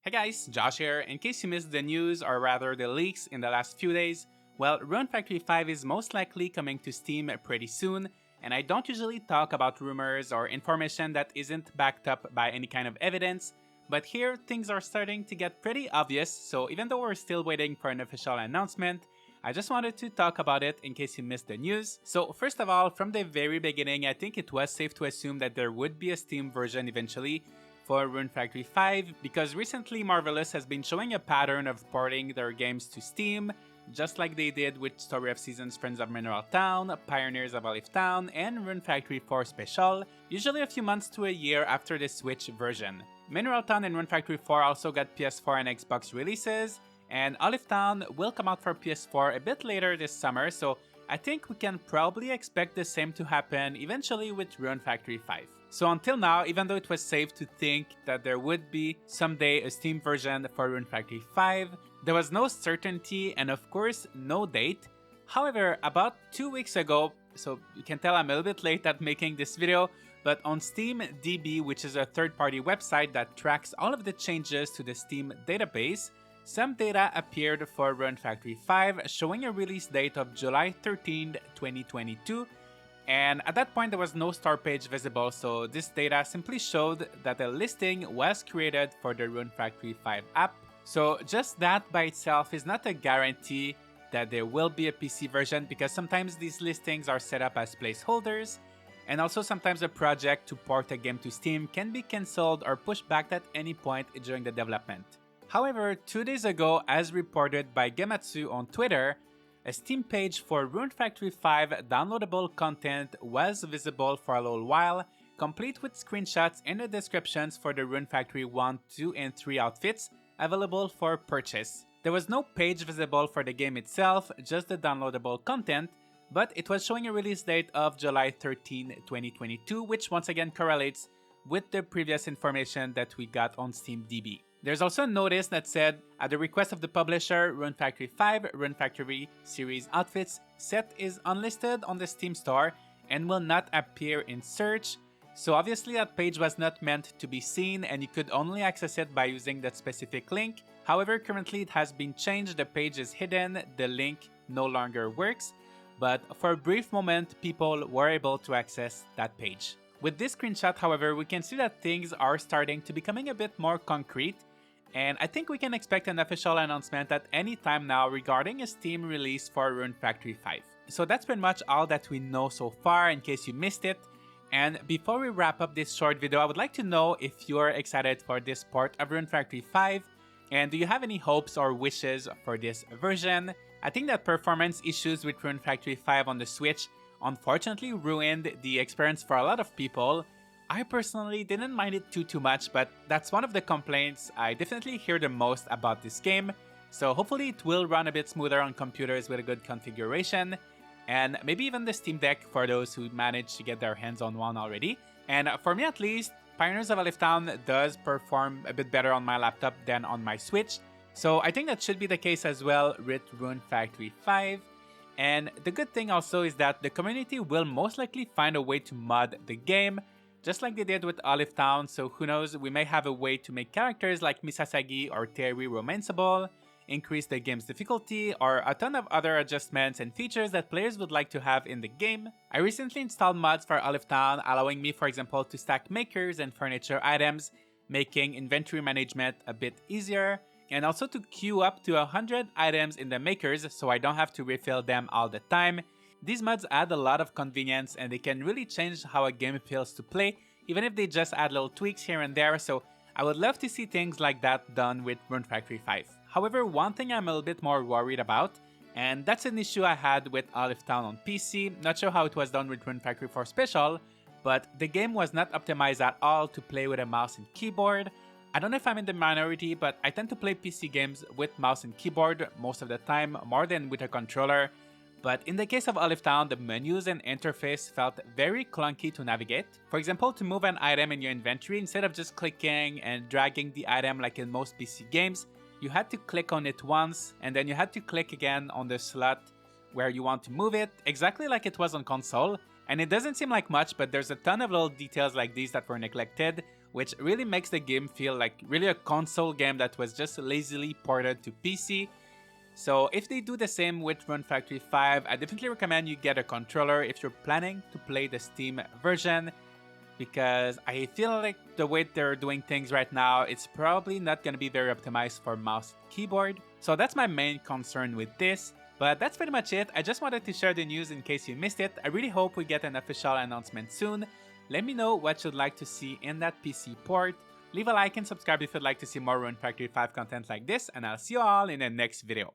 Hi guys, Josh here. In case you missed the news, or rather the leaks in the last few days, well, Rune Factory 5 is most likely coming to Steam pretty soon, and I don't usually talk about rumors or information that isn't backed up by any kind of evidence, but here things are starting to get pretty obvious, so even though we're still waiting for an official announcement, I just wanted to talk about it in case you missed the news. So first of all, from the very beginning, I think it was safe to assume that there would be a Steam version eventually for Rune Factory 5, because recently Marvelous has been showing a pattern of porting their games to Steam, just like they did with Story of Seasons Friends of Mineral Town, Pioneers of Olive Town, and Rune Factory 4 Special, usually a few months to a year after the Switch version. Mineral Town and Rune Factory 4 also got PS4 and Xbox releases, and Olive Town will come out for PS4 a bit later this summer, so I think we can probably expect the same to happen eventually with Rune Factory 5. So until now, even though it was safe to think that there would be someday a Steam version for Rune Factory 5, there was no certainty and of course no date. However, about 2 weeks ago, so you can tell I'm a little bit late at making this video, but on Steam DB, which is a third-party website that tracks all of the changes to the Steam database, some data appeared for Rune Factory 5 showing a release date of July 13, 2022, and at that point there was no start page visible, so this data simply showed that a listing was created for the Rune Factory 5 app. So just that by itself is not a guarantee that there will be a PC version, because sometimes these listings are set up as placeholders, and also sometimes a project to port a game to Steam can be cancelled or pushed back at any point during the development. However, 2 days ago, as reported by Gematsu on Twitter, a Steam page for Rune Factory 5 downloadable content was visible for a little while, complete with screenshots and the descriptions for the Rune Factory 1, 2, and 3 outfits available for purchase. There was no page visible for the game itself, just the downloadable content, but it was showing a release date of July 13, 2022, which once again correlates with the previous information that we got on Steam DB. There's also a notice that said, at the request of the publisher, Rune Factory 5 Rune Factory series outfits set is unlisted on the Steam store and will not appear in search. So obviously that page was not meant to be seen and you could only access it by using that specific link. However, currently it has been changed, the page is hidden, the link no longer works, but for a brief moment people were able to access that page. With this screenshot, however, we can see that things are starting to becoming a bit more concrete, and I think we can expect an official announcement at any time now regarding a Steam release for Rune Factory 5. So that's pretty much all that we know so far in case you missed it. And before we wrap up this short video, I would like to know if you're excited for this port of Rune Factory 5, and do you have any hopes or wishes for this version? I think that performance issues with Rune Factory 5 on the Switch unfortunately ruined the experience for a lot of people. I personally didn't mind it too much, but that's one of the complaints I definitely hear the most about this game. So hopefully it will run a bit smoother on computers with a good configuration, and maybe even the Steam Deck for those who managed to get their hands on one already. And for me at least, Pioneers of Olive Town does perform a bit better on my laptop than on my Switch, so I think that should be the case as well with Rune Factory 5. And the good thing also is that the community will most likely find a way to mod the game, just like they did with Olive Town, so who knows, we may have a way to make characters like Misasagi or Terry romanceable, increase the game's difficulty, or a ton of other adjustments and features that players would like to have in the game. I recently installed mods for Olive Town, allowing me, for example, to stack makers and furniture items, making inventory management a bit easier, and also to queue up to 100 items in the makers so I don't have to refill them all the time. These mods add a lot of convenience and they can really change how a game feels to play, even if they just add little tweaks here and there, so I would love to see things like that done with Rune Factory 5. However, one thing I'm a little bit more worried about, and that's an issue I had with Olive Town on PC, not sure how it was done with Rune Factory 4 Special, but the game was not optimized at all to play with a mouse and keyboard. I don't know if I'm in the minority, but I tend to play PC games with mouse and keyboard most of the time, more than with a controller. But in the case of Olive Town, the menus and interface felt very clunky to navigate. For example, to move an item in your inventory, instead of just clicking and dragging the item like in most PC games, you had to click on it once, and then you had to click again on the slot where you want to move it, exactly like it was on console. And it doesn't seem like much, but there's a ton of little details like these that were neglected, which really makes the game feel like really a console game that was just lazily ported to PC. So if they do the same with Rune Factory 5, I definitely recommend you get a controller if you're planning to play the Steam version, because I feel like the way they're doing things right now, it's probably not going to be very optimized for mouse keyboard. So that's my main concern with this. But that's pretty much it. I just wanted to share the news in case you missed it. I really hope we get an official announcement soon. Let me know what you'd like to see in that PC port. Leave a like and subscribe if you'd like to see more Rune Factory 5 content like this, and I'll see you all in the next video.